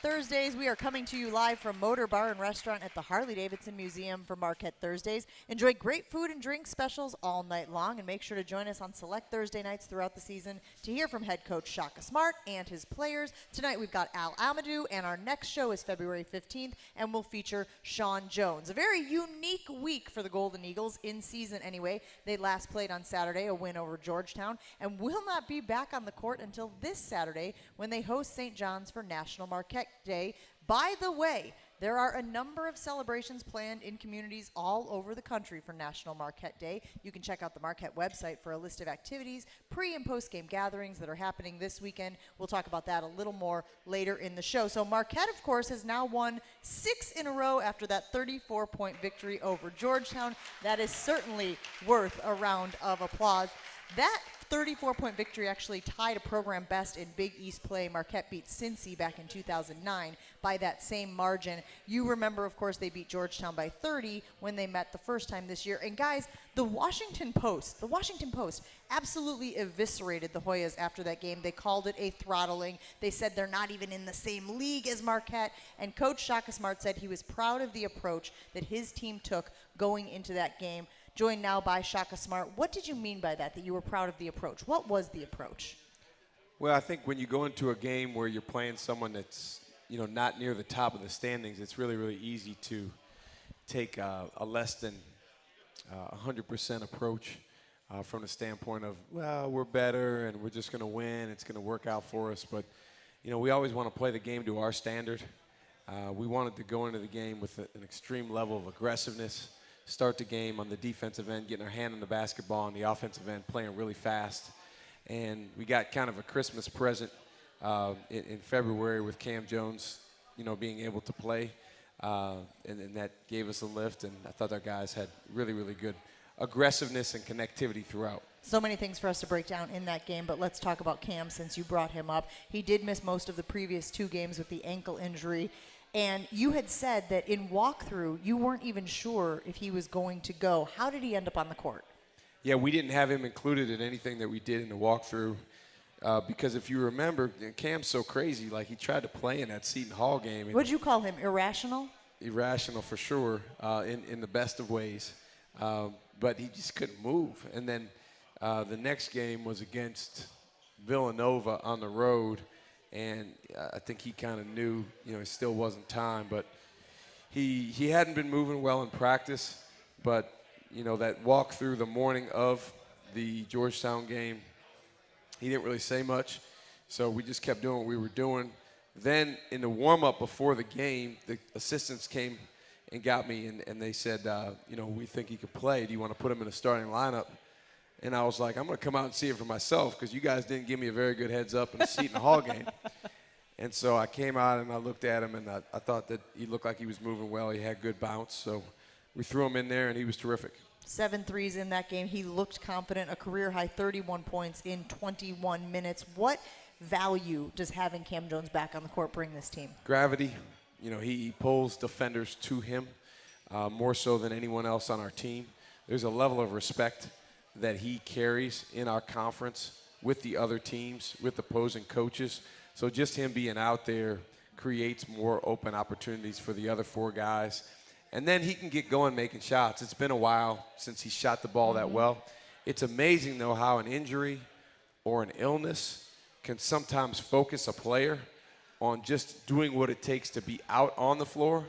Thursdays, we are coming to you live from Motor Bar and Restaurant at the Harley Davidson Museum for Marquette Thursdays. Enjoy great food and drink specials all night long, and make sure to join us on select Thursday nights throughout the season to hear from head coach Shaka Smart and his players. Tonight we've got Al Amadu, and our next show is February 15th, and will feature Sean Jones. A very unique week for the Golden Eagles, in season anyway. They last played on Saturday, a win over Georgetown, and will not be back on the court until this Saturday when they host St. John's for National Marquette Day. By the way, there are a number of celebrations planned in communities all over the country for National Marquette Day. You can check out the Marquette website for a list of activities, pre- and post-game gatherings that are happening this weekend. We'll talk about that a little more later in the show. So Marquette, of course, has now won 6 in a row after that 34-point victory over Georgetown. That is certainly worth a round of applause. That 34-point victory actually tied a program best in Big East play. Marquette beat Cincy back in 2009 by that same margin. You remember, of course, they beat Georgetown by 30 when they met the first time this year. And guys, the Washington Post absolutely eviscerated the Hoyas after that game. They called it a throttling. They said they're not even in the same league as Marquette. And Coach Shaka Smart said he was proud of the approach that his team took going into that game. Joined now by Shaka Smart. What did you mean by that you were proud of the approach? What was the approach? Well, I think when you go into a game where you're playing someone that's, not near the top of the standings, it's really, really easy to take a less than 100% approach from the standpoint of, well, we're better and we're just going to win. It's going to work out for us. But, we always want to play the game to our standard. We wanted to go into the game with an extreme level of aggressiveness. Start the game on the defensive end, getting our hand on the basketball, on the offensive end, playing really fast. And we got kind of a Christmas present in February with Cam Jones, being able to play. And that gave us a lift, and I thought our guys had really, really good aggressiveness and connectivity throughout. So many things for us to break down in that game, but let's talk about Cam since you brought him up. He did miss most of the previous 2 games with the ankle injury. And you had said that in walkthrough, you weren't even sure if he was going to go. How did he end up on the court? Yeah, we didn't have him included in anything that we did in the walkthrough because if you remember, Cam's so crazy. Like, he tried to play in that Seton Hall game. What'd you call him, irrational? Irrational for sure, in the best of ways. But he just couldn't move. And then the next game was against Villanova on the road. And I think he kind of knew, it still wasn't time. But he hadn't been moving well in practice. But, that walk through the morning of the Georgetown game, he didn't really say much. So we just kept doing what we were doing. Then in the warm-up before the game, the assistants came and got me, and they said, we think he could play. Do you want to put him in the starting lineup? And I was like, I'm going to come out and see it for myself because you guys didn't give me a very good heads up in the Seton Hall game. And so I came out and I looked at him, and I thought that he looked like he was moving well. He had good bounce. So we threw him in there, and he was terrific. 7 threes in that game. He looked confident, a career-high 31 points in 21 minutes. What value does having Cam Jones back on the court bring this team? Gravity. He pulls defenders to him more so than anyone else on our team. There's a level of respect that he carries in our conference with the other teams, with opposing coaches. So just him being out there creates more open opportunities for the other 4 guys. And then he can get going making shots. It's been a while since he shot the ball that well. It's amazing, though, how an injury or an illness can sometimes focus a player on just doing what it takes to be out on the floor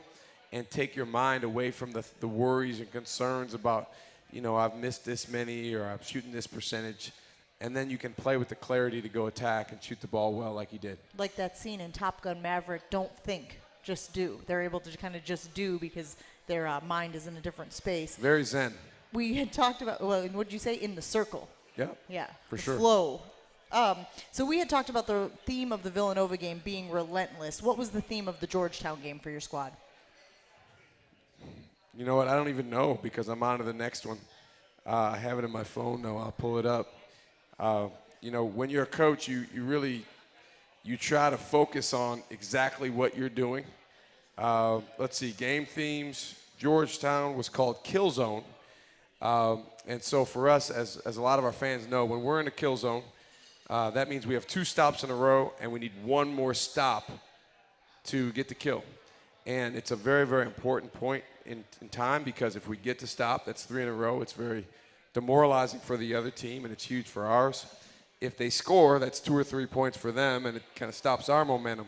and take your mind away from the worries and concerns about, I've missed this many or I'm shooting this percentage. And then you can play with the clarity to go attack and shoot the ball well like he did. Like that scene in Top Gun Maverick, don't think, just do. They're able to kind of just do because their mind is in a different space. Very zen. We had talked about, what did you say? In the circle. Yeah. Yeah. For sure. Flow. So we had talked about the theme of the Villanova game being relentless. What was the theme of the Georgetown game for your squad? You know what? I don't even know because I'm on to the next one. I have it in my phone. No, I'll pull it up. When you're a coach, you try to focus on exactly what you're doing. Let's see, game themes. Georgetown was called Kill Zone. And so for us, as a lot of our fans know, when we're in a kill zone, that means we have 2 stops in a row and we need 1 more stop to get the kill. And it's a very, very important point in time, because if we get to stop, that's 3 in a row. It's very demoralizing for the other team, and it's huge for ours. If they score, that's 2 or 3 points for them, and it kind of stops our momentum.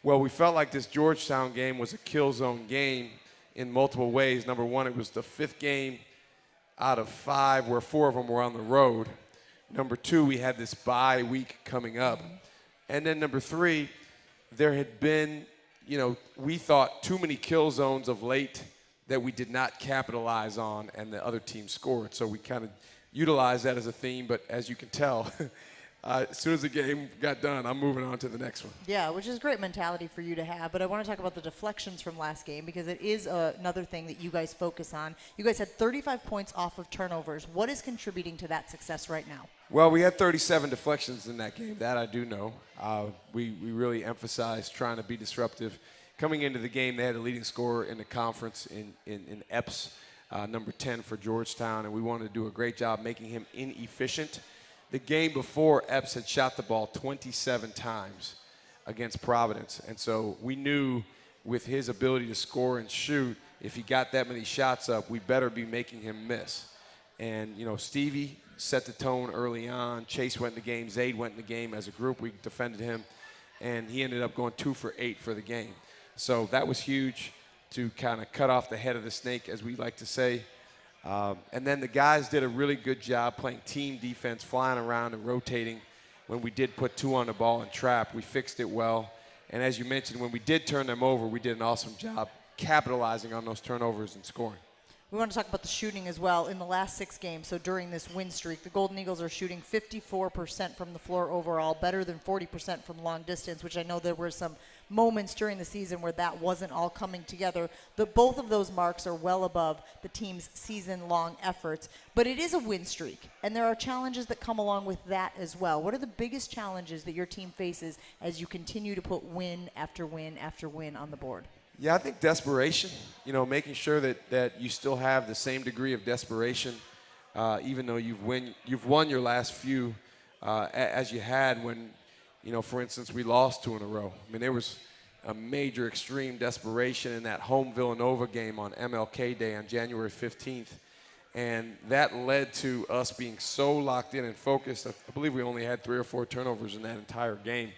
Well, we felt like this Georgetown game was a kill zone game in multiple ways. Number one, it was the 5th game out of 5 where 4 of them were on the road. Number 2, we had this bye week coming up. And then number 3, there had been, we thought too many kill zones of late that we did not capitalize on, and the other team scored. So we kind of utilized that as a theme, but as you can tell, as soon as the game got done, I'm moving on to the next one. Yeah, which is a great mentality for you to have. But I want to talk about the deflections from last game, because it is another thing that you guys focus on. You guys had 35 points off of turnovers. What is contributing to that success right now? Well, we had 37 deflections in that game. That I do know. We really emphasized trying to be disruptive. Coming into the game, they had a leading scorer in the conference in Epps, number 10 for Georgetown, and we wanted to do a great job making him inefficient. The game before, Epps had shot the ball 27 times against Providence, and so we knew with his ability to score and shoot, if he got that many shots up, we better be making him miss. And, Stevie set the tone early on. Chase went in the game. Zaid went in the game. As a group, we defended him, and he ended up going 2 for 8 for the game. So that was huge to kind of cut off the head of the snake, as we like to say. And then the guys did a really good job playing team defense, flying around and rotating. When we did put 2 on the ball and trap, we fixed it well. And as you mentioned, when we did turn them over, we did an awesome job capitalizing on those turnovers and scoring. We want to talk about the shooting as well. In the last 6 games, so during this win streak, the Golden Eagles are shooting 54% from the floor overall, better than 40% from long distance, which I know there were some moments during the season where that wasn't all coming together. Both of those marks are well above the team's season-long efforts. But it is a win streak, and there are challenges that come along with that as well. What are the biggest challenges that your team faces as you continue to put win after win after win on the board? Yeah, I think desperation, making sure that you still have the same degree of desperation, even though you've won your last few, as you had when, for instance, we lost 2 in a row. I mean, there was a major extreme desperation in that home Villanova game on MLK Day on January 15th, and that led to us being so locked in and focused. I believe we only had 3 or 4 turnovers in that entire game.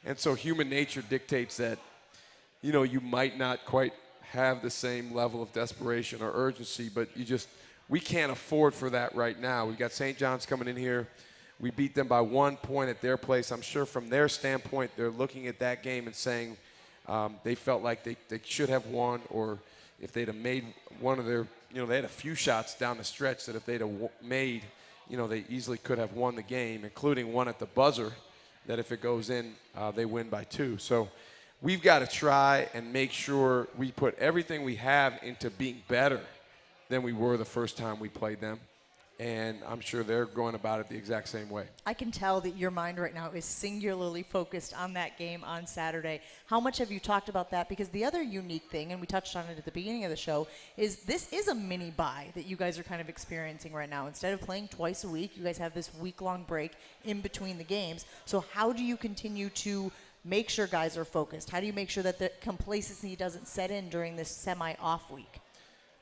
And so human nature dictates that you might not quite have the same level of desperation or urgency, but we can't afford for that right now. We've got St. John's coming in here. We beat them by 1 point at their place. I'm sure from their standpoint, they're looking at that game and saying they felt like they should have won, or if they'd have made one of their, they had a few shots down the stretch that if they'd have made, they easily could have won the game, including one at the buzzer that if it goes in, they win by 2. So we've got to try and make sure we put everything we have into being better than we were the first time we played them. And I'm sure they're going about it the exact same way. I can tell that your mind right now is singularly focused on that game on Saturday. How much have you talked about that? Because the other unique thing, and we touched on it at the beginning of the show, is this is a mini bye that you guys are kind of experiencing right now. Instead of playing twice a week, you guys have this week-long break in between the games. So how do you continue to make sure guys are focused? How do you make sure that the complacency doesn't set in during this semi-off week?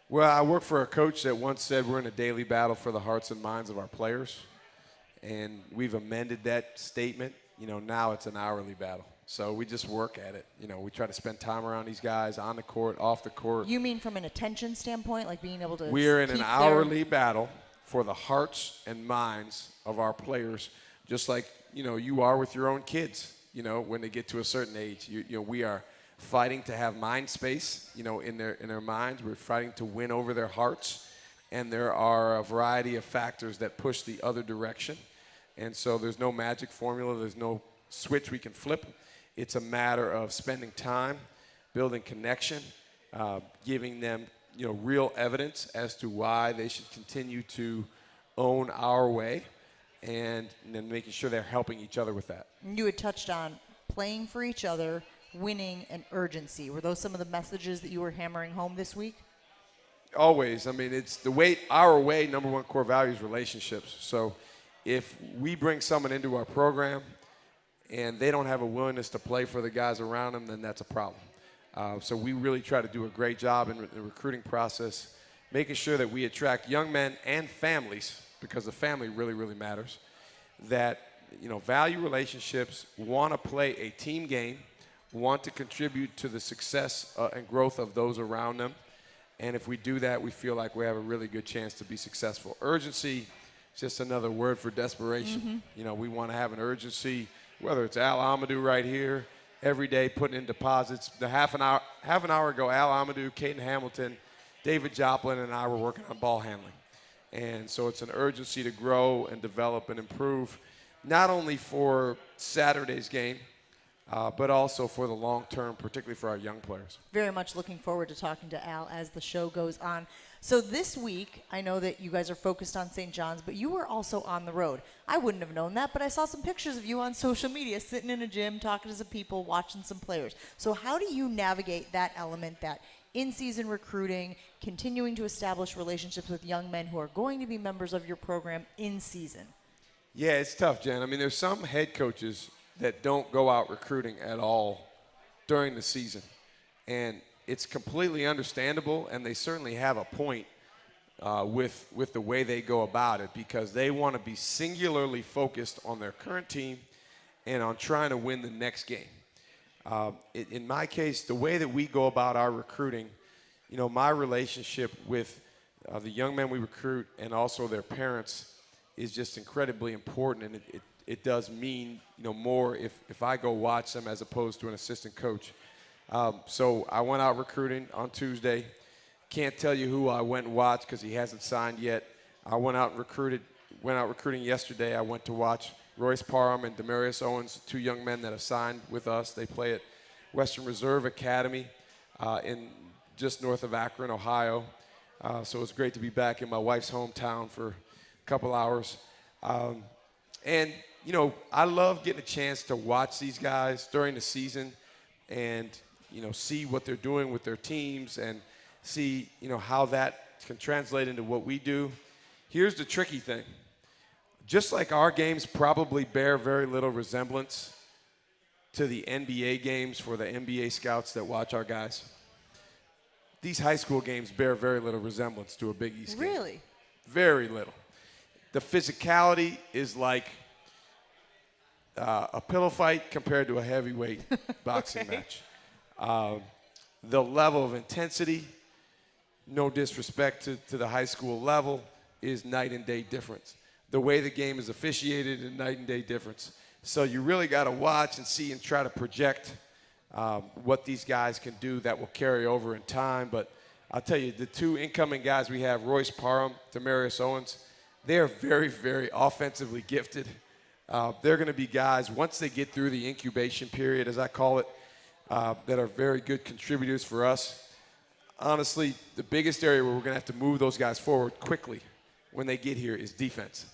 Well, I work for a coach that once said we're in a daily battle for the hearts and minds of our players. And we've amended that statement. Now it's an hourly battle. So we just work at it. We try to spend time around these guys on the court, off the court. You mean from an attention standpoint, like being able to We're in an hourly battle for the hearts and minds of our players, just like, you are with your own kids, when they get to a certain age. We are fighting to have mind space, in their minds. We're fighting to win over their hearts. And there are a variety of factors that push the other direction. And so there's no magic formula. There's no switch we can flip. It's a matter of spending time, building connection, giving them, real evidence as to why they should continue to own our way, and then making sure they're helping each other with that. You had touched on playing for each other, winning, and urgency. Were those some of the messages that you were hammering home this week? Always. I mean, it's our way, number one core value is relationships. So if we bring someone into our program and they don't have a willingness to play for the guys around them, then that's a problem. So we really try to do a great job in the recruiting process, making sure that we attract young men and families, because the family really, really matters, that value relationships, want to play a team game, want to contribute to the success and growth of those around them. And if we do that, we feel like we have a really good chance to be successful. Urgency is just another word for desperation. We want to have an urgency, whether it's Al Amadu right here, every day putting in deposits. Half an hour ago, Al Amadu, Caden Hamilton, David Joplin, and I were working on ball handling. And so it's an urgency to grow and develop and improve, not only for Saturday's game, but also for the long term, particularly for our young players. Very much looking forward to talking to Al as the show goes on. So this week, I know that you guys are focused on St. John's, but you were also on the road. I wouldn't have known that, but I saw some pictures of you on social media, sitting in a gym, talking to some people, watching some players. So how do you navigate that element, that in-season recruiting, continuing to establish relationships with young men who are going to be members of your program in season? Yeah, it's tough, Jen. I mean, there's some head coaches that don't go out recruiting at all during the season. And it's completely understandable, and they certainly have a point with the way they go about it, because they want to be singularly focused on their current team and on trying to win the next game. In my case, the way that we go about our recruiting, my relationship with the young men we recruit and also their parents is just incredibly important, and it does mean more if I go watch them as opposed to an assistant coach. So I went out recruiting on Tuesday. Can't tell you who I went and watched because he hasn't signed yet. I went out recruiting yesterday. I went to watch Royce Parham and Demarius Owens, two young men that have signed with us. They play at Western Reserve Academy in just north of Akron, Ohio. So it was great to be back in my wife's hometown for a couple hours. And I love getting a chance to watch these guys during the season and, see what they're doing with their teams and see, how that can translate into what we do. Here's the tricky thing. Just like our games probably bear very little resemblance to the NBA games for the NBA scouts that watch our guys, these high school games bear very little resemblance to a Big East game. Really? Very little. The physicality is like a pillow fight compared to a heavyweight boxing match. The level of intensity, no disrespect to the high school level, is night and day difference. The way the game is officiated is night and day difference. So you really got to watch and see and try to project what these guys can do that will carry over in time. But I'll tell you, the two incoming guys we have, Royce Parham, Demarius Owens, they are very, very offensively gifted. They're going to be guys, once they get through the incubation period, as I call it, that are very good contributors for us. Honestly, the biggest area where we're going to have to move those guys forward quickly when they get here is defense.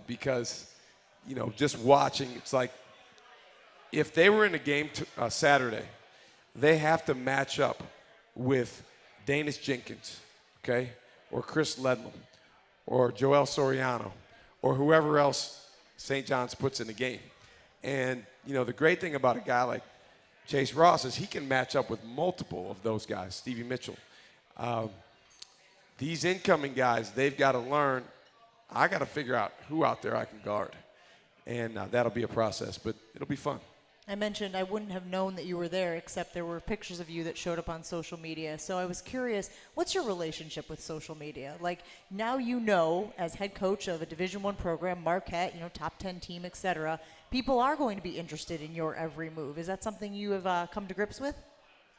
Because, just watching, it's like if they were in a game Saturday, they have to match up with Danis Jenkins, okay, or Chris Ledlam, or Joel Soriano, or whoever else St. John's puts in the game. And, the great thing about a guy like Chase Ross is he can match up with multiple of those guys, Stevie Mitchell. These incoming guys, they've got to learn, I got to figure out who out there I can guard. And that'll be a process, but it'll be fun. I mentioned I wouldn't have known that you were there, except there were pictures of you that showed up on social media. So I was curious, what's your relationship with social media? Like, now as head coach of a Division I program, Marquette, top 10 team, et cetera, people are going to be interested in your every move. Is that something you have come to grips with?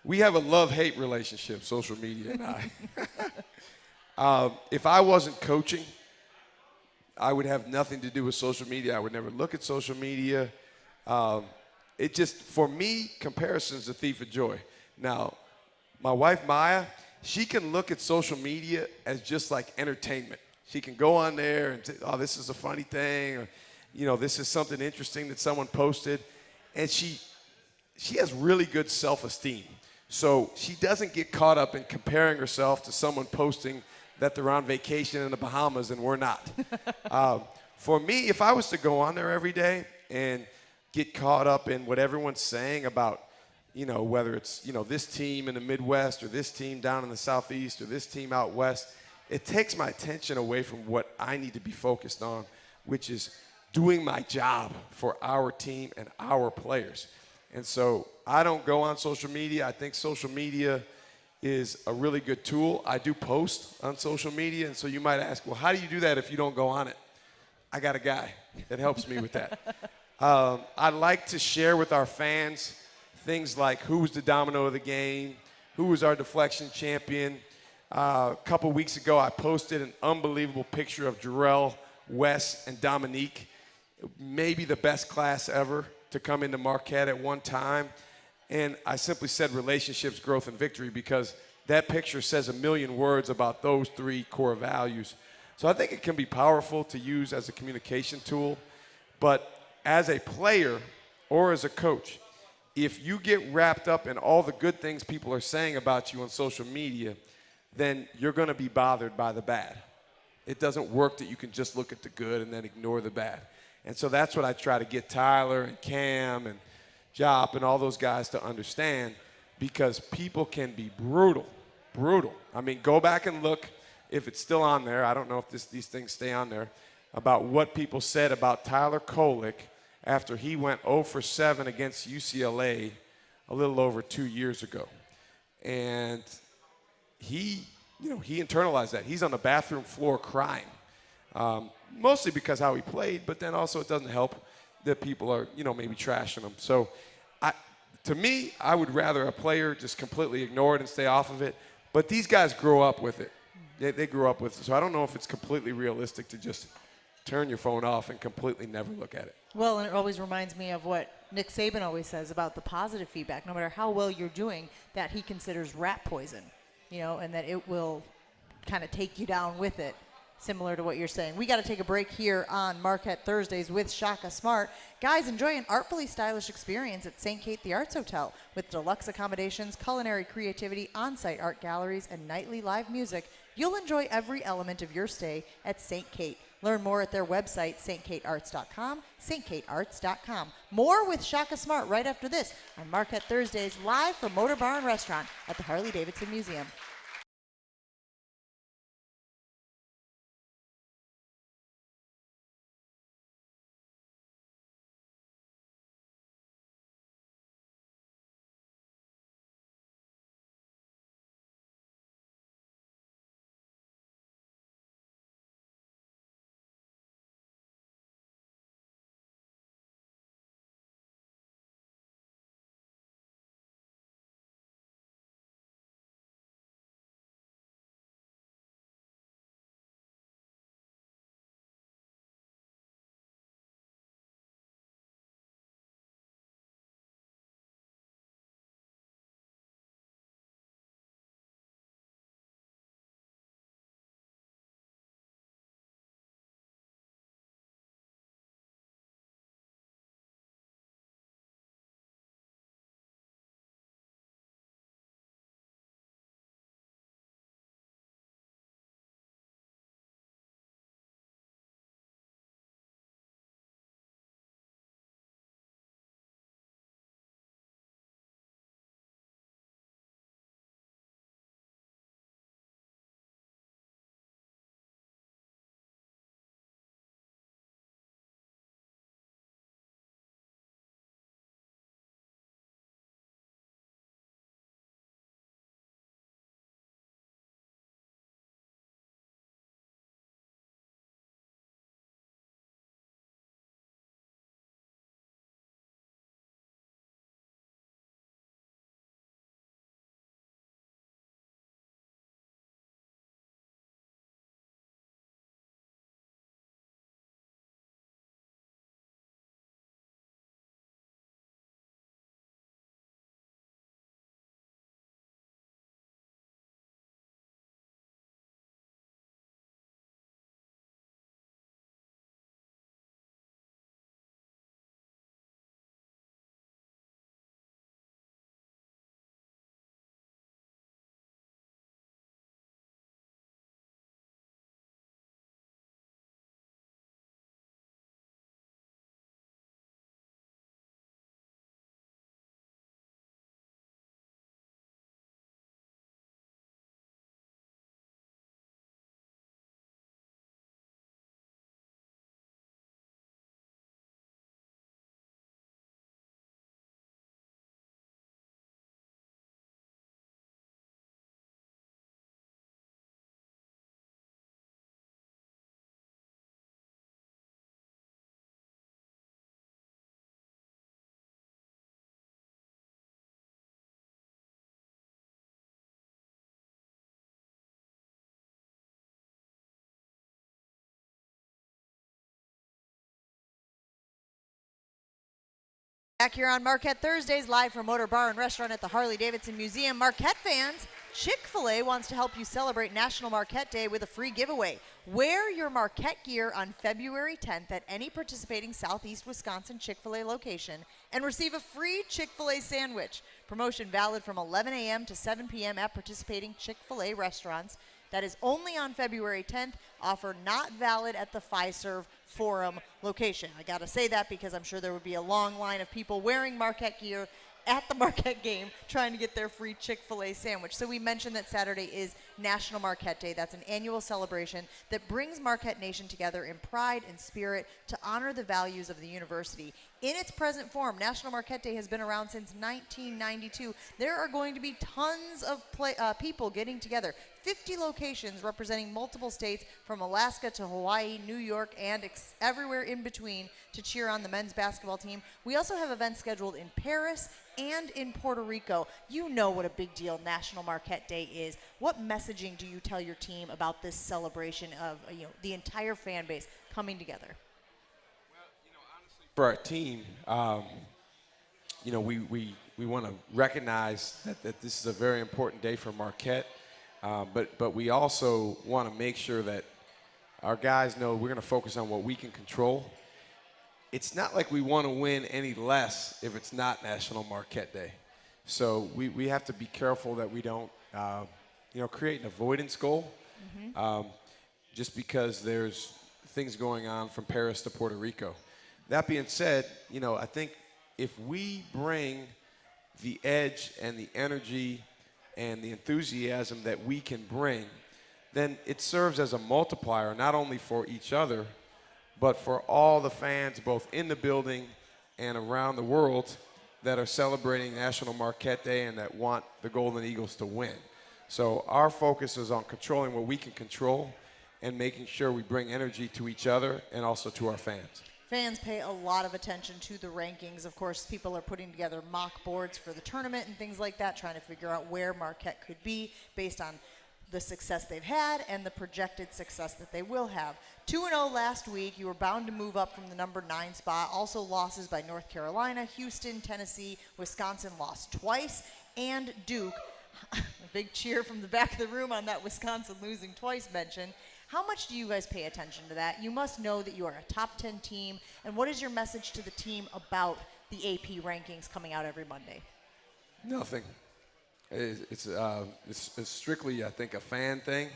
We have a love-hate relationship, social media and I. If I wasn't coaching, I would have nothing to do with social media. I would never look at social media. It just, for me, comparison's a thief of joy. Now, my wife, Maya, she can look at social media as just like entertainment. She can go on there and say, oh, this is a funny thing, or, this is something interesting that someone posted. And she has really good self-esteem. So she doesn't get caught up in comparing herself to someone posting that they're on vacation in the Bahamas and we're not. For me, if I was to go on there every day and get caught up in what everyone's saying about, whether it's, this team in the Midwest or this team down in the Southeast or this team out West. It takes my attention away from what I need to be focused on, which is doing my job for our team and our players. And so I don't go on social media. I think social media is a really good tool. I do post on social media, and so you might ask, well, how do you do that if you don't go on it? I got a guy that helps me with that. I like to share with our fans things like who was the domino of the game, who was our deflection champion. A couple weeks ago, I posted an unbelievable picture of Jarrell, Wes, and Dominique, maybe the best class ever to come into Marquette at one time. And I simply said relationships, growth, and victory because that picture says a million words about those three core values. So I think it can be powerful to use as a communication tool. But as a player or as a coach, if you get wrapped up in all the good things people are saying about you on social media, then you're going to be bothered by the bad. It doesn't work that you can just look at the good and then ignore the bad. And so that's what I try to get Tyler and Cam and Jop and all those guys to understand, because people can be brutal. I mean, go back and look if it's still on there. I don't know if these things stay on there, about what people said about Tyler Kolek after he went 0 for 7 against UCLA a little over 2 years ago. And he internalized that. He's on the bathroom floor crying, mostly because how he played, but then also it doesn't help that people are, maybe trashing him. So to me, I would rather a player just completely ignore it and stay off of it. But these guys grow up with it. They grew up with it. So I don't know if it's completely realistic to just turn your phone off and completely never look at it. Well, and it always reminds me of what Nick Saban always says about the positive feedback. No matter how well you're doing, that he considers rat poison, and that it will kind of take you down with it, similar to what you're saying. We got to take a break here on Marquette Thursdays with Shaka Smart. Guys, enjoy an artfully stylish experience at St. Kate the Arts Hotel with deluxe accommodations, culinary creativity, on-site art galleries, and nightly live music. You'll enjoy every element of your stay at St. Kate. Learn more at their website, stkatearts.com, stkatearts.com. More with Shaka Smart right after this on Marquette Thursdays, live from Motor Bar and Restaurant at the Harley Davidson Museum. Back here on Marquette Thursdays, live from Motor Bar and Restaurant at the Harley-Davidson Museum. Marquette fans, Chick-fil-A wants to help you celebrate National Marquette Day with a free giveaway. Wear your Marquette gear on February 10th at any participating Southeast Wisconsin Chick-fil-A location and receive a free Chick-fil-A sandwich. Promotion valid from 11 a.m. to 7 p.m. at participating Chick-fil-A restaurants. That is only on February 10th. Offer not valid at the Fiserv Forum location. I got to say that because I'm sure there would be a long line of people wearing Marquette gear at the Marquette game trying to get their free Chick-fil-A sandwich. So we mentioned that Saturday is National Marquette Day. That's an annual celebration that brings Marquette Nation together in pride and spirit to honor the values of the university. In its present form, National Marquette Day has been around since 1992. There are going to be tons of people getting together. 50 locations representing multiple states from Alaska to Hawaii, New York, and everywhere in between to cheer on the men's basketball team. We also have events scheduled in Paris and in Puerto Rico. You know what a big deal National Marquette Day is. What messaging do you tell your team about this celebration of the entire fan base coming together? Well, honestly, for our team, we want to recognize that this is a very important day for Marquette. But we also want to make sure that our guys know we're going to focus on what we can control. It's not like we want to win any less if it's not National Marquette Day. So we have to be careful that we don't, create an avoidance goal just because there's things going on from Paris to Puerto Rico. That being said, I think if we bring the edge and the energy and the enthusiasm that we can bring, then it serves as a multiplier, not only for each other, but for all the fans, both in the building and around the world, that are celebrating National Marquette Day and that want the Golden Eagles to win. So our focus is on controlling what we can control and making sure we bring energy to each other and also to our fans. Fans pay a lot of attention to the rankings. Of course, people are putting together mock boards for the tournament and things like that, trying to figure out where Marquette could be based on the success they've had and the projected success that they will have. 2-0 last week. You were bound to move up from the number 9 spot. Also losses by North Carolina, Houston, Tennessee, Wisconsin lost twice, and Duke. A big cheer from the back of the room on that Wisconsin losing twice mention. How much do you guys pay attention to that? You must know that you are a top 10 team. And what is your message to the team about the AP rankings coming out every Monday? Nothing. It's strictly, I think, a fan thing.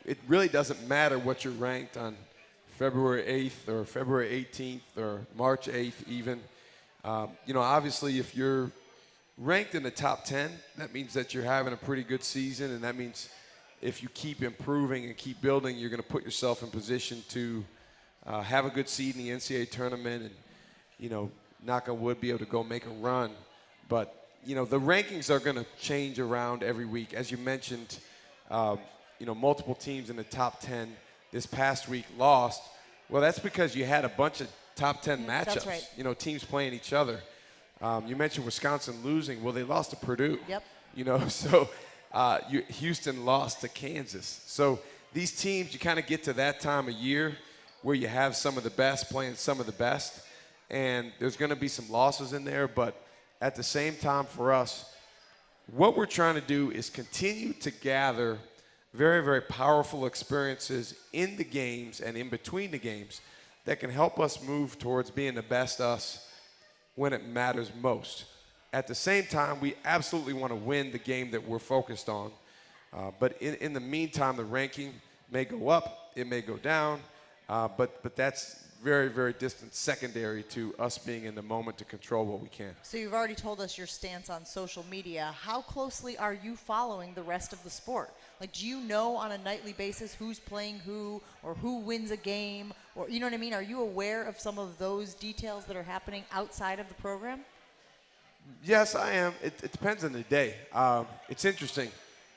It really doesn't matter what you're ranked on February 8th or February 18th or March 8th even. Obviously, if you're ranked in the top 10, that means that you're having a pretty good season, and that means if you keep improving and keep building, you're going to put yourself in position to have a good seed in the NCAA tournament and, knock on wood, be able to go make a run. But, the rankings are going to change around every week. As you mentioned, multiple teams in the top 10 this past week lost. Well, that's because you had a bunch of top 10 matchups. That's right. Teams playing each other. You mentioned Wisconsin losing. Well, they lost to Purdue. Yep. So Houston lost to Kansas. So these teams, you kind of get to that time of year where you have some of the best playing some of the best, and there's going to be some losses in there. But at the same time, for us, what we're trying to do is continue to gather very, very powerful experiences in the games and in between the games that can help us move towards being the best us when it matters most. At the same time, we absolutely want to win the game that we're focused on. But in the meantime, the ranking may go up, it may go down, but that's very, very distant secondary to us being in the moment to control what we can. So you've already told us your stance on social media. How closely are you following the rest of the sport? Like, do you know on a nightly basis who's playing who or who wins a game? Or, you know what I mean? Are you aware of some of those details that are happening outside of the program? Yes, I am. It depends on the day. It's interesting.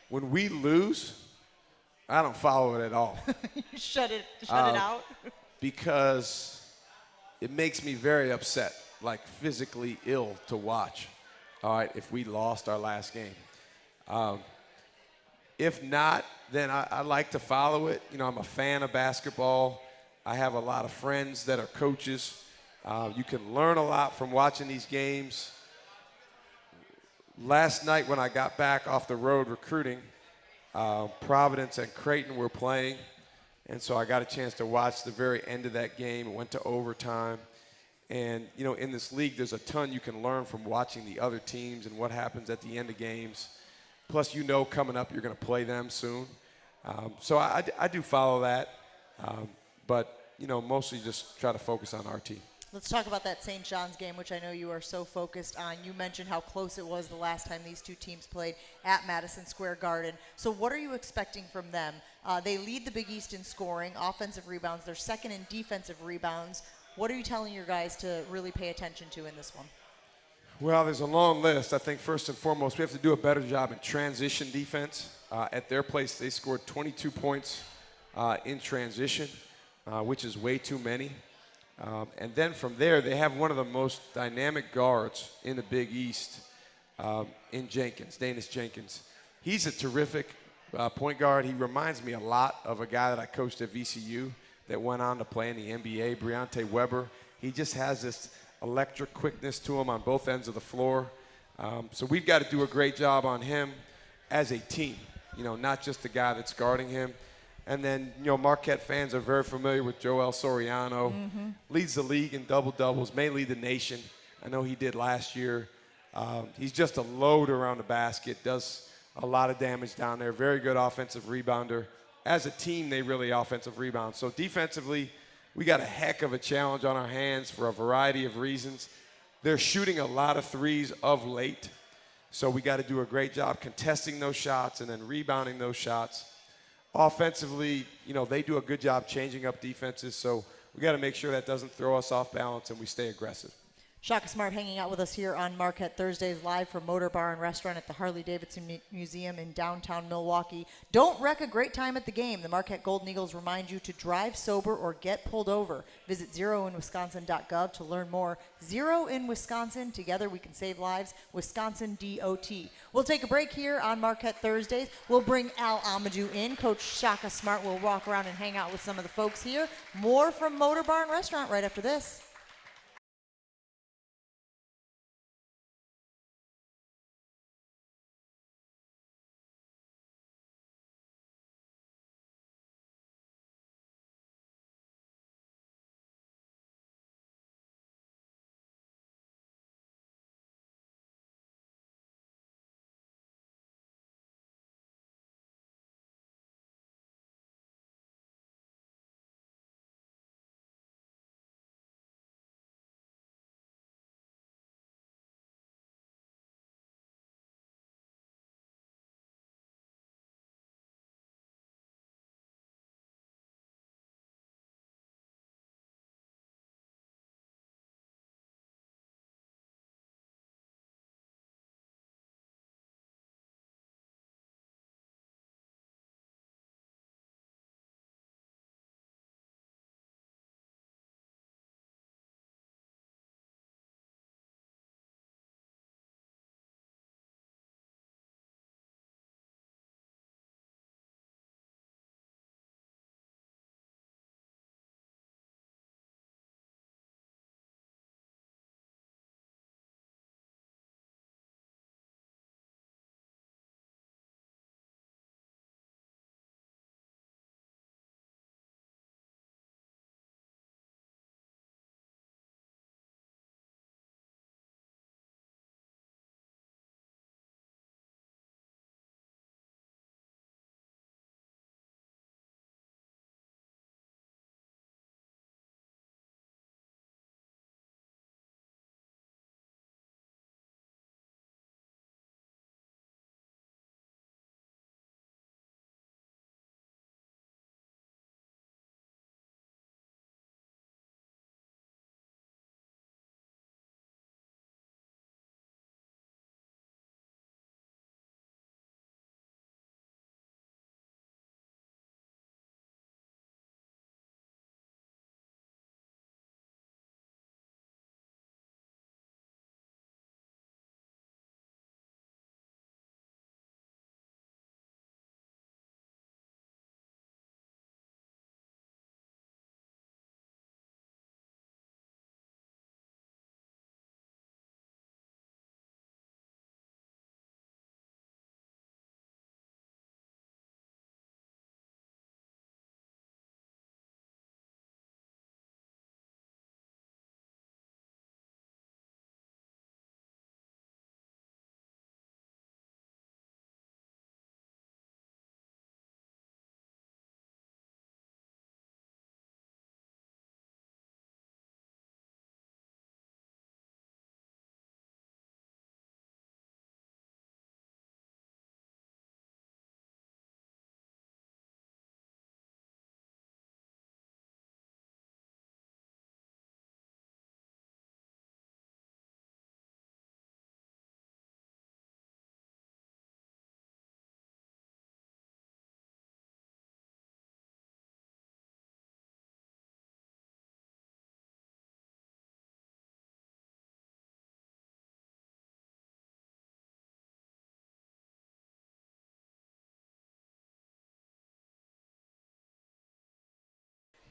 When we lose, I don't follow it at all. You shut it out? Because it makes me very upset, like physically ill to watch, all right, if we lost our last game. If not, then I like to follow it. I'm a fan of basketball. I have a lot of friends that are coaches, You can learn a lot from watching these games. Last night when I got back off the road recruiting, Providence and Creighton were playing, and so I got a chance to watch the very end of that game. It went to overtime. And, you know, in this league, there's a ton you can learn from watching the other teams and what happens at the end of games. Plus, you know, coming up, you're going to play them soon. So I do follow that. But, you know, mostly just try to focus on our team. Let's talk about that St. John's game, which I know you are so focused on. You mentioned how close it was the last time these two teams played at Madison Square Garden. So what are you expecting from them? They lead the Big East in scoring, offensive rebounds. They're second in defensive rebounds. What are you telling your guys to really pay attention to in this one? Well, there's a long list. I think first and foremost, we have to do a better job in transition defense. At their place, they scored 22 points in transition, which is way too many. And then from there, they have one of the most dynamic guards in the Big East in Jenkins, Danis Jenkins. He's a terrific point guard. He reminds me a lot of a guy that I coached at VCU that went on to play in the NBA, Briante Weber. He just has this electric quickness to him on both ends of the floor. So we've got to do a great job on him as a team, you know, not just the guy that's guarding him. And then, you know, Marquette fans are very familiar with Joel Soriano. Leads the league in double-doubles, may lead the nation. I know he did last year. He's just a load around the basket, does a lot of damage down there. Very good offensive rebounder. As a team, they really offensive rebound. So defensively, we got a heck of a challenge on our hands for a variety of reasons. They're shooting a lot of threes of late. So we got to do a great job contesting those shots and then rebounding those shots. Offensively, you know, they do a good job changing up defenses, so we got to make sure that doesn't throw us off balance and we stay aggressive. Shaka Smart hanging out with us here on Marquette Thursdays, live from Motor Bar and Restaurant at the Harley Davidson Museum in downtown Milwaukee. Don't wreck a great time at the game. The Marquette Golden Eagles remind you to drive sober or get pulled over. Visit zeroinwisconsin.gov to learn more. Zero in Wisconsin. Together we can save lives. Wisconsin DOT. We'll take a break here on Marquette Thursdays. We'll bring Al Amadu in. Coach Shaka Smart will walk around and hang out with some of the folks here. More from Motor Bar and Restaurant right after this.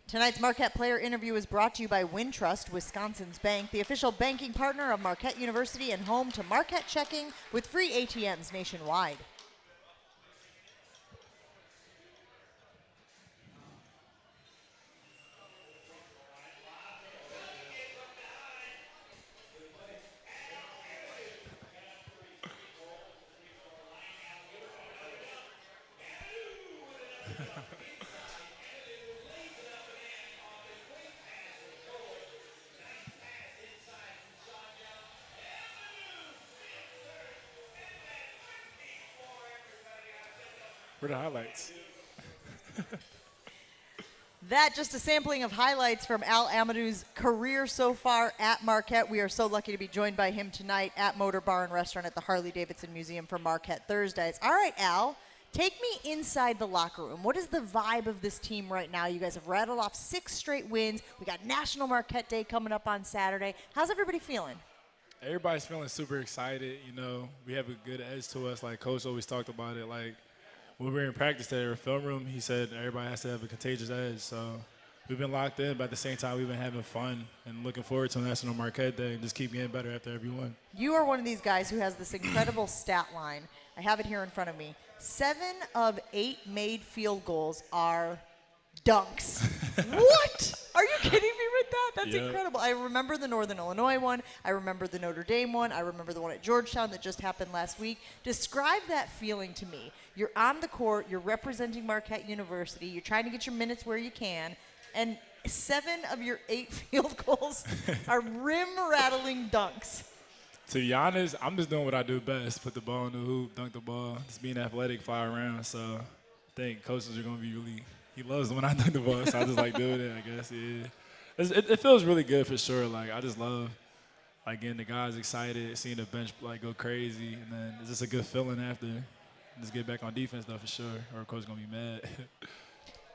Tonight's Marquette player interview is brought to you by Wintrust, Wisconsin's bank, the official banking partner of Marquette University and home to Marquette Checking with free ATMs nationwide. Where are the highlights? That just a sampling of highlights from Al Amadu's career so far at Marquette. We are so lucky to be joined by him tonight at Motor Bar and Restaurant at the Harley Davidson Museum for Marquette Thursdays. All right, Al, take me inside the locker room. What is the vibe of this team right now? You guys have rattled off 6 straight wins. We got National Marquette Day coming up on Saturday. How's everybody feeling? Everybody's feeling super excited. You know, we have a good edge to us. Like Coach always talked about it. Like when we were in practice there, film room, he said everybody has to have a contagious edge. So we've been locked in, but at the same time, we've been having fun and looking forward to National Marquette Day and just keep getting better after every one. You are one of these guys who has this incredible stat line. I have it here in front of me. 7 of 8 made field goals are dunks. What? Are you kidding me with that? That's incredible. I remember the Northern Illinois one. I remember the Notre Dame one. I remember the one at Georgetown that just happened last week. Describe that feeling to me. You're on the court. You're representing Marquette University. You're trying to get your minutes where you can. And 7 of your 8 field goals are rim-rattling dunks. To be honest, I'm just doing what I do best. Put the ball in the hoop, dunk the ball, just being athletic, fly around. So I think coaches are going to be really – he loves when I dunk the ball, so I just like doing it, I guess, yeah. It feels really good for sure. Like, I just love, like, getting the guys excited, seeing the bench, like, go crazy, and then it's just a good feeling after. Just get back on defense, though, for sure, or coach is going to be mad.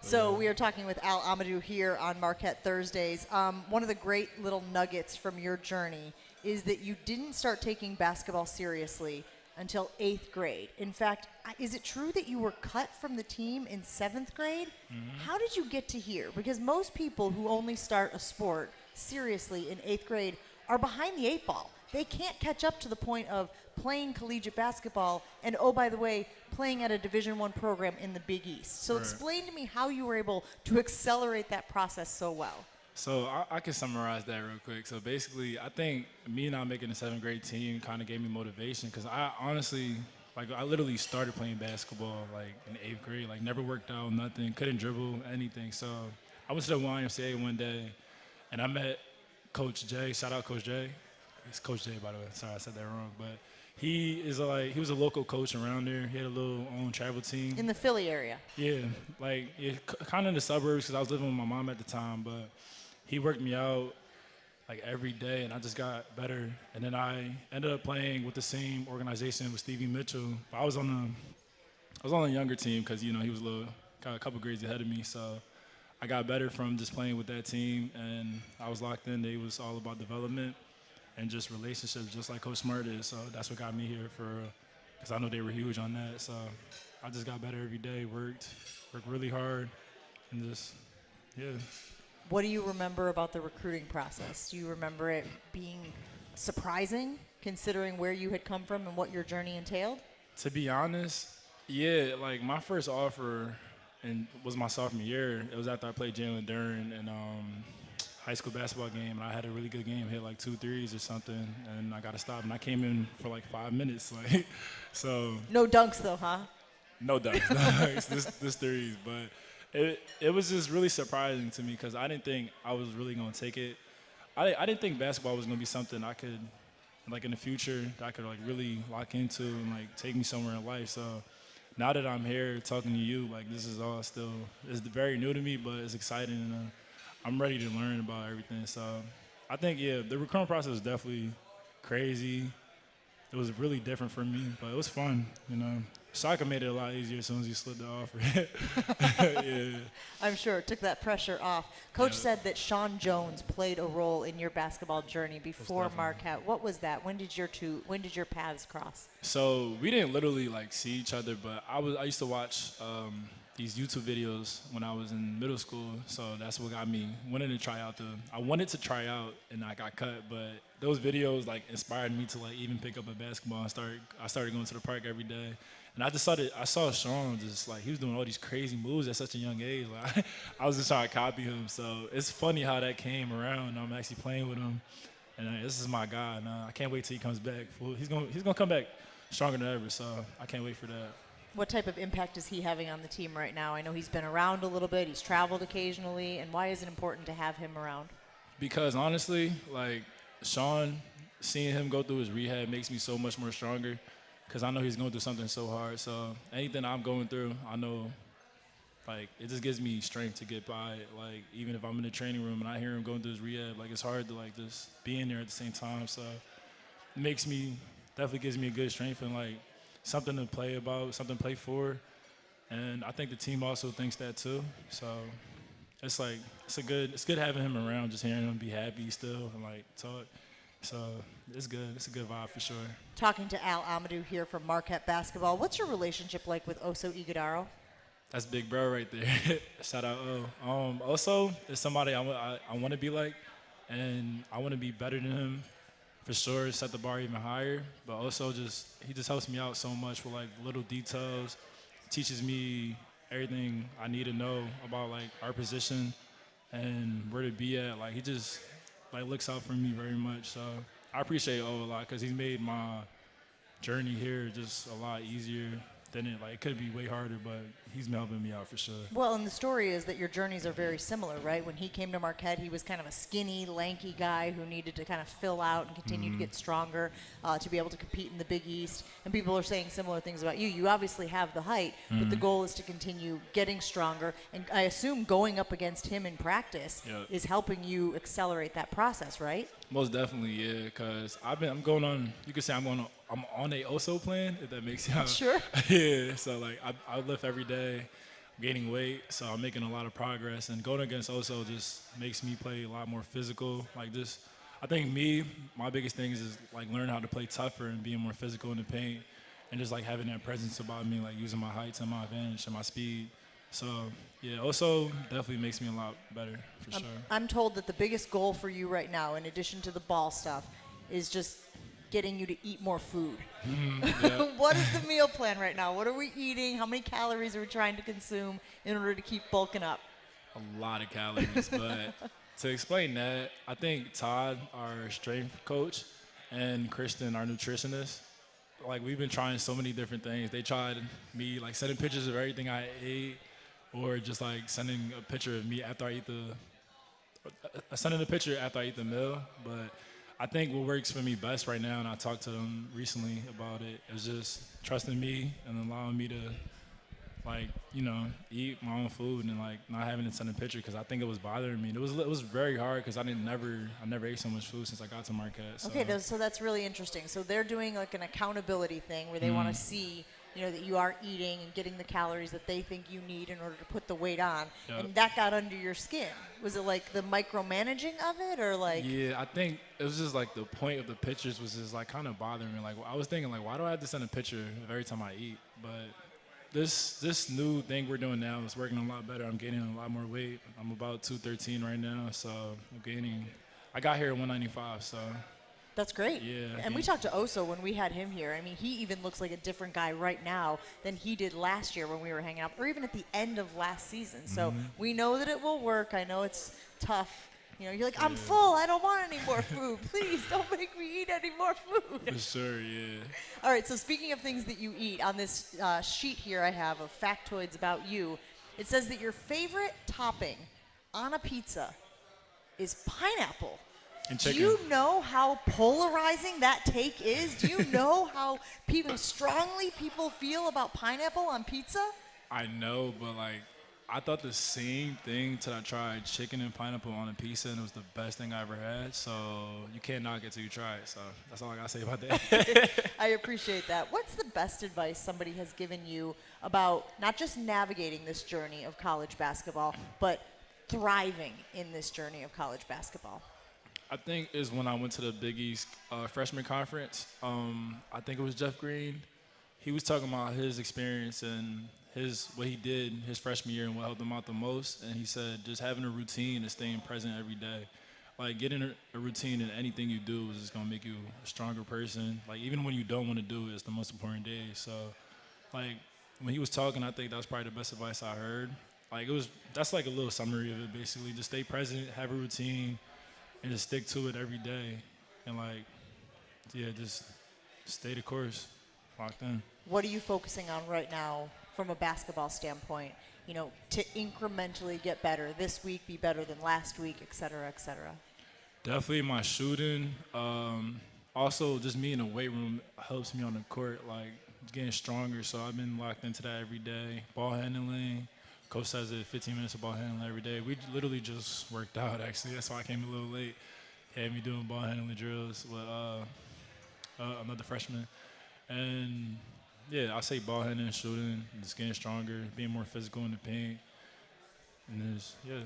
So we are talking with Al Amadu here on Marquette Thursdays. One of the great little nuggets from your journey is that you didn't start taking basketball seriously until 8th grade. In fact, is it true that you were cut from the team in 7th grade? Mm-hmm. How did you get to here? Because most people who only start a sport seriously in 8th grade are behind the 8 ball. They can't catch up to the point of playing collegiate basketball and, oh, by the way, playing at a Division I program in the Big East. So explain to me how you were able to accelerate that process so well. So I can summarize that real quick. So basically, I think me not making the 7th grade team kind of gave me motivation because I honestly, like, I literally started playing basketball, like, in 8th grade. Like, never worked out, nothing, couldn't dribble, anything. So I went to the YMCA one day, and I met Coach Jay. Shout out Coach Jay. It's Coach Jay, by the way. Sorry, I said that wrong. But he was a local coach around there. He had a little own travel team. In the Philly area. Yeah, like, kind of in the suburbs because I was living with my mom at the time, but he worked me out like every day, and I just got better. And then I ended up playing with the same organization with Stevie Mitchell. But I was on a younger team because, you know, he was a couple grades ahead of me. So I got better from just playing with that team, and I was locked in. It was all about development and just relationships, just like Coach Smart is. So that's what got me here because I know they were huge on that. So I just got better every day, worked really hard, and just, yeah. What do you remember about the recruiting process? Do you remember it being surprising, considering where you had come from and what your journey entailed? To be honest, yeah, like my first offer was my sophomore year. It was after I played Jalen Duren in high school basketball game, and I had a really good game, hit like 2 threes or something, and I got to stop, and I came in for like 5 minutes, like, so. No dunks though, huh? No dunks, this threes, but it was just really surprising to me because I didn't think I was really going to take it. I didn't think basketball was going to be something I could, like, in the future, that I could, like, really lock into and, like, take me somewhere in life. So now that I'm here talking to you, like, this is all still, it's very new to me, but it's exciting, and I'm ready to learn about everything. So I think, yeah, the recruitment process was definitely crazy. It was really different for me, but it was fun, you know. Soccer made it a lot easier as soon as you slid the offer. Yeah. I'm sure it took that pressure off. Coach said that Sean Jones played a role in your basketball journey before Marquette. What was that? When did your paths cross? So we didn't literally, like, see each other, but I used to watch these YouTube videos when I was in middle school, so that's what got me wanting to try out. I wanted to try out, and I got cut, but those videos like inspired me to like even pick up a basketball and I started going to the park every day, and I saw Sean just like he was doing all these crazy moves at such a young age. Like I was just trying to copy him, so it's funny how that came around. I'm actually playing with him, and this is my guy. And I can't wait till he comes back. He's gonna come back stronger than ever, so I can't wait for that. What type of impact is he having on the team right now? I know he's been around a little bit. He's traveled occasionally. And why is it important to have him around? Because honestly, like Sean, seeing him go through his rehab makes me so much more stronger because I know he's going through something so hard. So anything I'm going through, I know like it just gives me strength to get by it. Like even if I'm in the training room and I hear him going through his rehab, like it's hard to like just be in there at the same time. So it definitely gives me a good strength and like something to play about, something to play for. And I think the team also thinks that too. So it's like it's good having him around, just hearing him be happy still and like talk. So it's good. It's a good vibe for sure. Talking to Al Amadu here from Marquette basketball. What's your relationship like with Oso Ighodaro? That's big bro right there. Shout out O. Oso is somebody I want to be like, and I want to be better than him. For sure, set the bar even higher, but also he just helps me out so much with like little details, teaches me everything I need to know about like our position and where to be at. Like he just like looks out for me very much. So I appreciate O a lot because he's made my journey here just a lot easier than it could be way harder, but he's helping me out for sure. Well, and the story is that your journeys are very similar, right? When he came to Marquette, he was kind of a skinny, lanky guy who needed to kind of fill out and continue to get stronger to be able to compete in the Big East. And people are saying similar things about you. You obviously have the height, but the goal is to continue getting stronger. And I assume going up against him in practice is helping you accelerate that process, right? Most definitely, yeah, because I'm on a Oso plan, if that makes sense. Sure. Yeah, so like I lift every day, I'm gaining weight, so I'm making a lot of progress. And going against Oso just makes me play a lot more physical. Like just, I think my biggest thing is like learning how to play tougher and being more physical in the paint, and just like having that presence about me, like using my height to my advantage and my speed. So yeah, Oso definitely makes me a lot better for sure. I'm told that the biggest goal for you right now, in addition to the ball stuff, is just getting you to eat more food. Yeah. What is the meal plan right now? What are we eating? How many calories are we trying to consume in order to keep bulking up? A lot of calories, but to explain that, I think Todd, our strength coach, and Kristen, our nutritionist, like we've been trying so many different things. They tried me like sending pictures of everything I ate, or just like sending a picture of me after I eat the meal. But I think what works for me best right now, and I talked to them recently about it, is just trusting me and allowing me to, like, eat my own food and like not having to send a picture because I think it was bothering me. It was very hard because I never ate so much food since I got to Marquette. So. Okay, so that's really interesting. So they're doing like an accountability thing where they want to see, that you are eating and getting the calories that they think you need in order to put the weight on. Yep. And that got under your skin. Was it like the micromanaging of it or like? Yeah, I think it was just like the point of the pictures was just like kind of bothering me. Like I was thinking like, why do I have to send a picture of every time I eat? But this new thing we're doing now is working a lot better. I'm gaining a lot more weight. I'm about 213 right now, so I got here at 195, so. That's great. Yeah. And we talked to Oso when we had him here. I mean, he even looks like a different guy right now than he did last year when we were hanging out, or even at the end of last season. So we know that it will work. I know it's tough. You're like, I'm full. I don't want any more food. Please don't make me eat any more food. For sure, yeah. All right, so speaking of things that you eat, on this sheet here I have of factoids about you, it says that your favorite topping on a pizza is pineapple. And chicken. Do you know how polarizing that take is? Do you know how strongly people feel about pineapple on pizza? I know, but like, I thought the same thing till I tried chicken and pineapple on a pizza, and it was the best thing I ever had. So you can't knock it till you try it. So that's all I gotta say about that. I appreciate that. What's the best advice somebody has given you about not just navigating this journey of college basketball, but thriving in this journey of college basketball? I think is when I went to the Big East freshman conference. I think it was Jeff Green. He was talking about his experience and what he did his freshman year and what helped him out the most. And he said just having a routine and staying present every day. Like getting a routine in anything you do is just gonna make you a stronger person. Like even when you don't want to do it, it's the most important day. So, like when he was talking, I think that was probably the best advice I heard. Like that's like a little summary of it basically. Just stay present, have a routine, and just stick to it every day. And like, yeah, just stay the course, locked in. What are you focusing on right now from a basketball standpoint? You know, to incrementally get better. This week be better than last week, et cetera, et cetera. Definitely my shooting. Also, just me in the weight room helps me on the court, like getting stronger. So I've been locked into that every day. Ball handling. Coach says it 15 minutes of ball handling every day. We literally just worked out, actually. That's why I came a little late. He had me doing ball handling drills with another freshman. And yeah, I say ball handling, shooting, just getting stronger, being more physical in the paint. And yeah.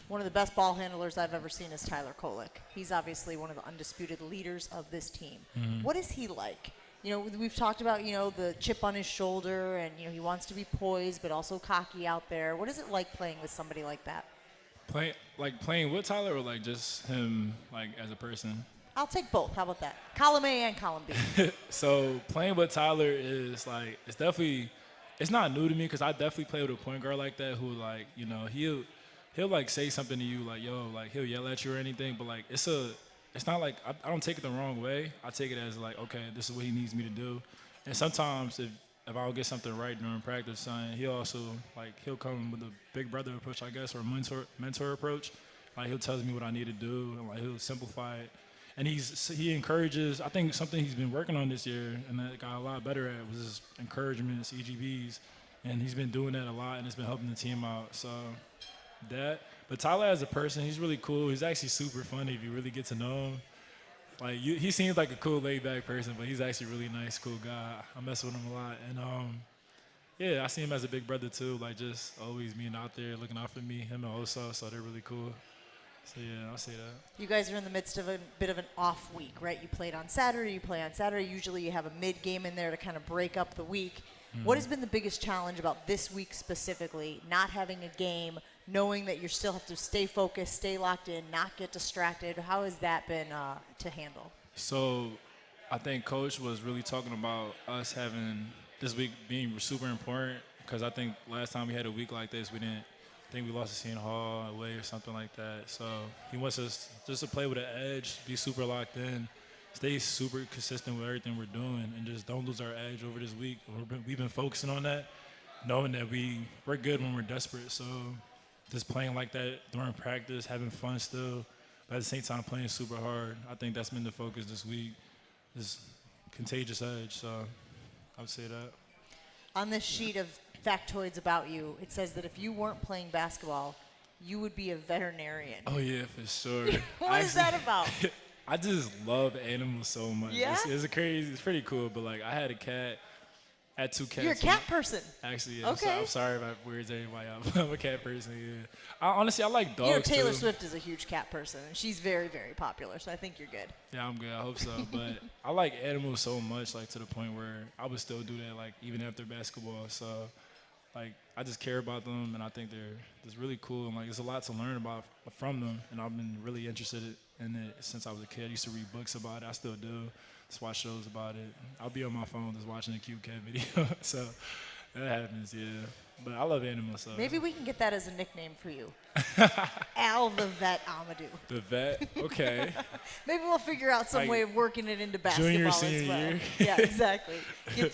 One of the best ball handlers I've ever seen is Tyler Kolek. He's obviously one of the undisputed leaders of this team. Mm-hmm. What is he like? You know, we've talked about, you know, the chip on his shoulder and, you know, he wants to be poised but also cocky out there. What is it like playing with somebody like that? Playing with Tyler or like just him like as a person? I'll take both. How about that? Column A and column B. So playing with Tyler is like, it's not new to me because I definitely play with a point guard like that who like, you know, he'll like say something to you like, yo, like he'll yell at you or anything, but like it's not like, I don't take it the wrong way. I take it as like, okay, this is what he needs me to do. And sometimes if I don't get something right during practice, he'll come with a big brother approach, I guess, or a mentor approach. Like he'll tell me what I need to do and like he'll simplify it. And he encourages, I think something he's been working on this year and that got a lot better at was his encouragements, EGBs. And he's been doing that a lot and it's been helping the team out. So that. But Tyler as a person, he's really cool. He's actually super funny if you really get to know him. Like he seems like a cool laid back person, but he's actually a really nice, cool guy. I mess with him a lot. And yeah, I see him as a big brother too, like just always being out there looking out for me, him and Oso, so they're really cool. So yeah, I'll say that. You guys are in the midst of a bit of an off week, right? You played on Saturday, you play on Saturday. Usually you have a mid game in there to kind of break up the week. Mm-hmm. What has been the biggest challenge about this week specifically, not having a game, knowing that you still have to stay focused, stay locked in, not get distracted? How has that been to handle? So I think Coach was really talking about us having this week being super important because I think last time we had a week like this, I think we lost to Seton Hall away or something like that. So he wants us just to play with an edge, be super locked in, stay super consistent with everything we're doing, and just don't lose our edge over this week. We've been focusing on that, knowing that we're good when we're desperate. So just playing like that during practice, having fun still, but at the same time playing super hard. I think that's been the focus this week, this contagious edge. So I would say that. On this sheet of factoids about you, it says that if you weren't playing basketball, you would be a veterinarian. Oh, yeah, for sure. What is that about? I just love animals so much. Yeah? It's pretty cool, but like I had a cat. I had 2 cats. You're a cat person. Actually, yeah. Okay. I'm sorry if I weirds anybody out. I'm a cat person, yeah. Honestly, I like dogs, You know, Taylor too. Swift is a huge cat person, and she's very, very popular, so I think you're good. Yeah, I'm good. I hope so. But I like animals so much, like to the point where I would still do that, like even after basketball. So, like, I just care about them, and I think they're just really cool. And like, there's a lot to learn about from them, and I've been really interested in it since I was a kid. I used to read books about it. I still do. Just watch shows about it. I'll be on my phone just watching a cute cat video. So that happens, yeah. But I love animals. So. Maybe we can get that as a nickname for you. Al the Vet Amadu. The vet? Okay. Maybe we'll figure out some Like way of working it into basketball junior, as senior well. year? Yeah, exactly.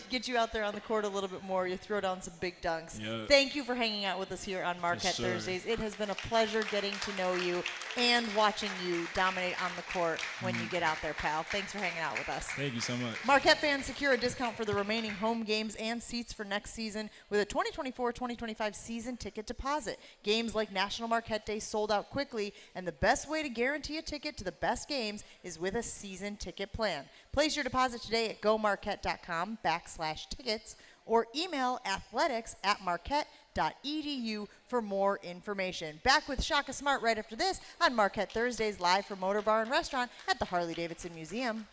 Get you out there on the court a little bit more. You throw down some big dunks. Yep. Thank you for hanging out with us here on Marquette sure. Thursdays. It has been a pleasure getting to know you and watching you dominate on the court when you get out there, pal. Thanks for hanging out with us. Thank you so much. Marquette fans secure a discount for the remaining home games and seats for next season with a 2024-2025 season ticket deposit. Games like National Marquette Day sold out quickly, and the best way to guarantee a ticket to the best games is with a season ticket plan. Place your deposit today at gomarquette.com/tickets or email athletics@marquette.edu for more information. Back with Shaka Smart right after this on Marquette Thursdays, live from Motor Bar and Restaurant at the Harley Davidson Museum.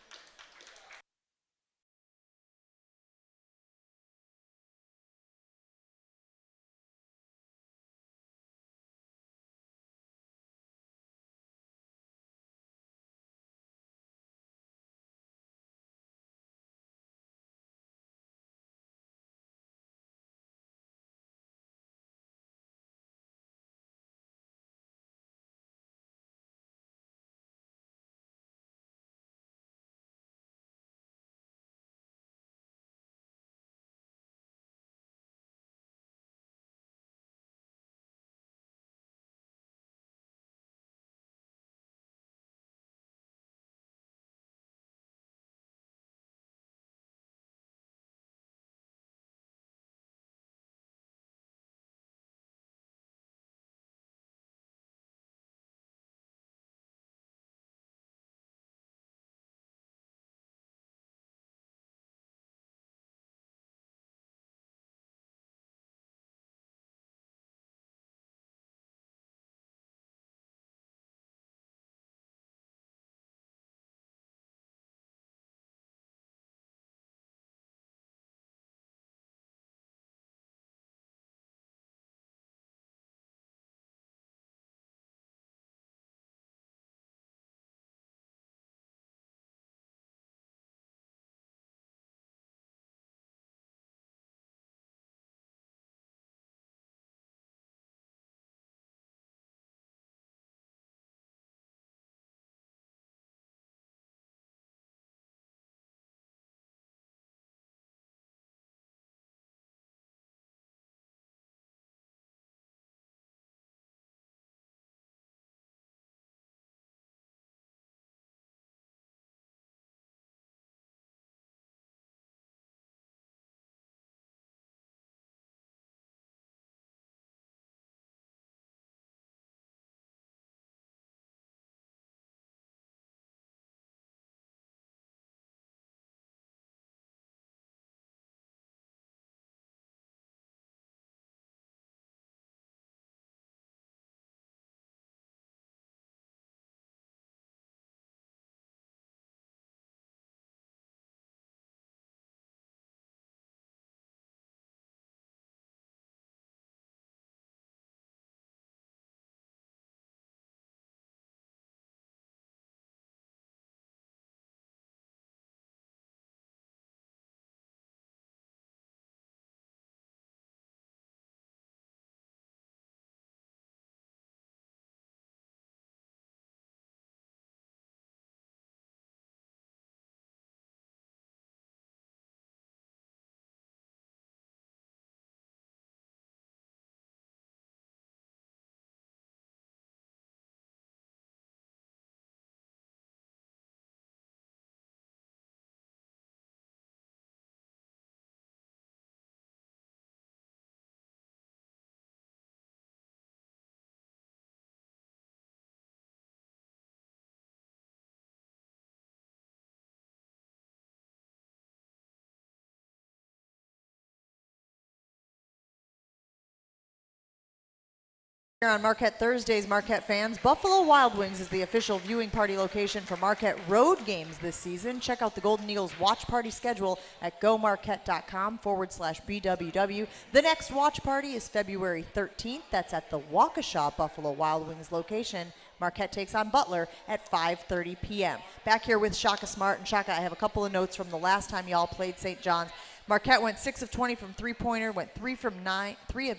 Here on Marquette Thursdays, Marquette fans, Buffalo Wild Wings is the official viewing party location for Marquette road games this season. Check out the Golden Eagles watch party schedule at gomarquette.com/BWW. The next watch party is February 13th. That's at the Waukesha Buffalo Wild Wings location. Marquette takes on Butler at 5:30 p.m. Back here with Shaka Smart. And Shaka, I have a couple of notes from the last time y'all played St. John's. Marquette went 6 of 20 from three-pointer, went 3 of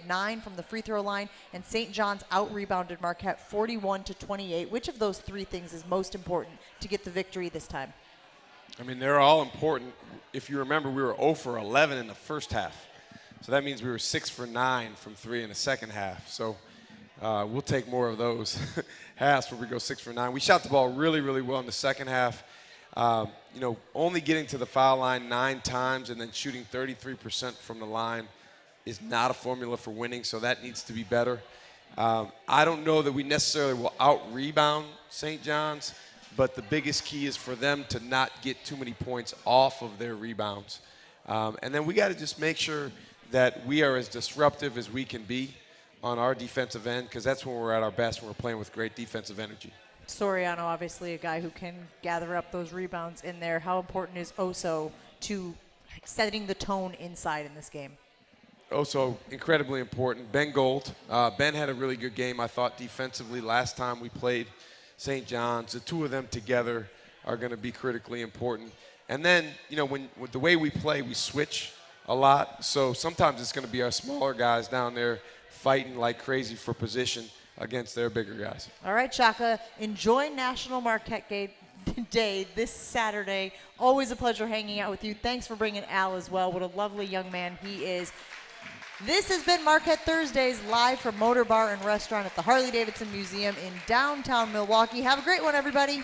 9 from the free throw line, and St. John's out-rebounded Marquette 41-28. Which of those three things is most important to get the victory this time? I mean, they're all important. If you remember, we were 0 for 11 in the first half. So that means we were 6 for 9 from 3 in the second half. So we'll take more of those halves where we go 6 for 9. We shot the ball really, really well in the second half. Only getting to the foul line 9 times and then shooting 33% from the line is not a formula for winning, so that needs to be better. I don't know that we necessarily will out-rebound St. John's, but the biggest key is for them to not get too many points off of their rebounds. And then we got to just make sure that we are as disruptive as we can be on our defensive end, because that's when we're at our best, when we're playing with great defensive energy. Soriano, obviously a guy who can gather up those rebounds in there. How important is Oso to setting the tone inside in this game? Also incredibly important. Ben Gold. Ben had a really good game, I thought, defensively last time we played St. John's. The two of them together are going to be critically important. And then, with the way we play, we switch a lot. So sometimes it's going to be our smaller guys down there fighting like crazy for position against their bigger guys. All right, Shaka, enjoy National Marquette Day this Saturday. Always a pleasure hanging out with you. Thanks for bringing Al as well. What a lovely young man he is. This has been Marquette Thursdays live from Motor Bar and Restaurant at the Harley Davidson Museum in downtown Milwaukee. Have a great one, everybody.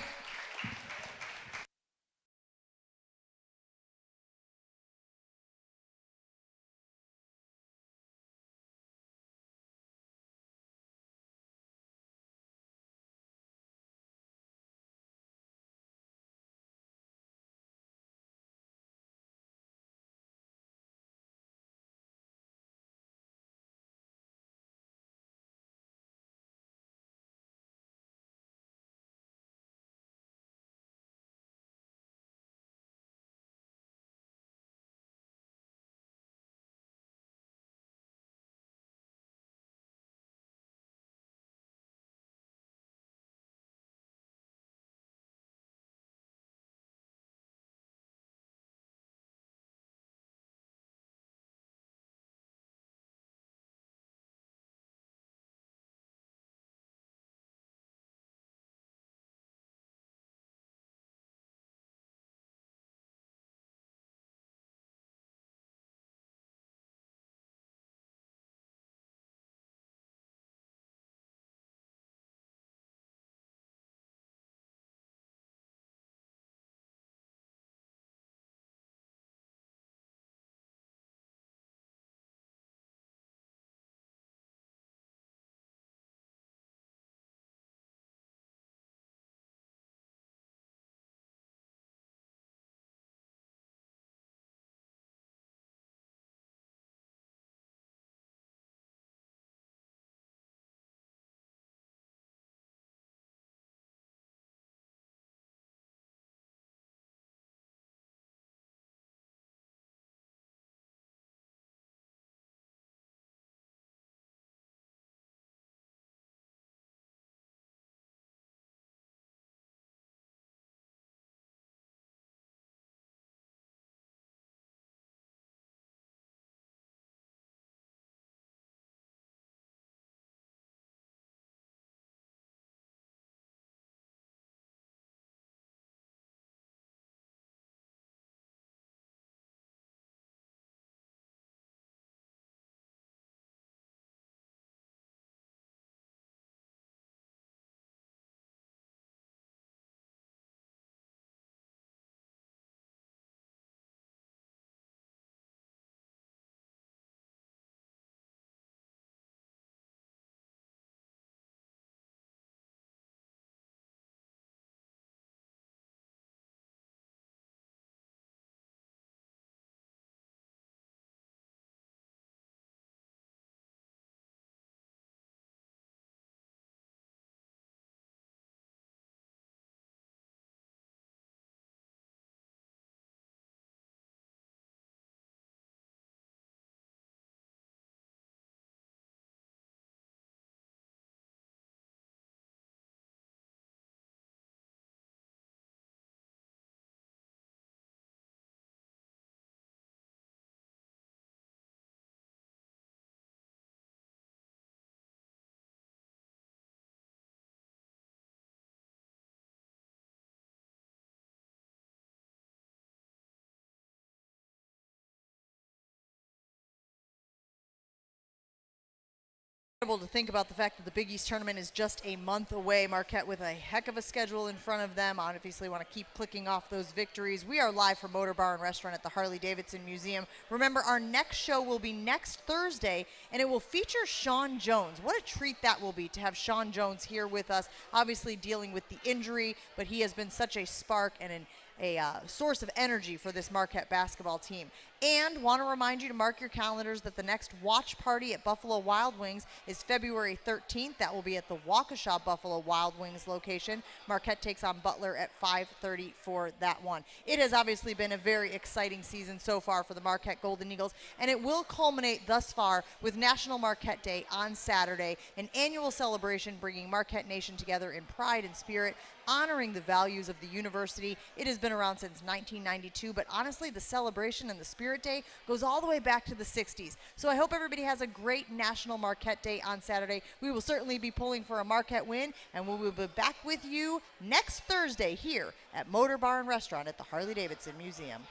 to think about the fact that the Big East tournament is just a month away. Marquette with a heck of a schedule in front of them. Obviously want to keep clicking off those victories. We are live from Motor Bar and Restaurant at the Harley Davidson Museum. Remember, our next show will be next Thursday, and it will feature Sean Jones. What a treat that will be to have Sean Jones here with us, obviously dealing with the injury, but he has been such a spark and a source of energy for this Marquette basketball team. And want to remind you to mark your calendars that the next watch party at Buffalo Wild Wings is February 13th. That will be at the Waukesha Buffalo Wild Wings location. Marquette takes on Butler at 5:30 for that one. It has obviously been a very exciting season so far for the Marquette Golden Eagles, and it will culminate thus far with National Marquette Day on Saturday, an annual celebration bringing Marquette Nation together in pride and spirit, honoring the values of the university. It has been around since 1992, but honestly, the celebration and the Spirit Day goes all the way back to the 60s. So I hope everybody has a great National Marquette Day on Saturday. We will certainly be pulling for a Marquette win, and we will be back with you next Thursday here at Motor Bar and Restaurant at the Harley Davidson Museum.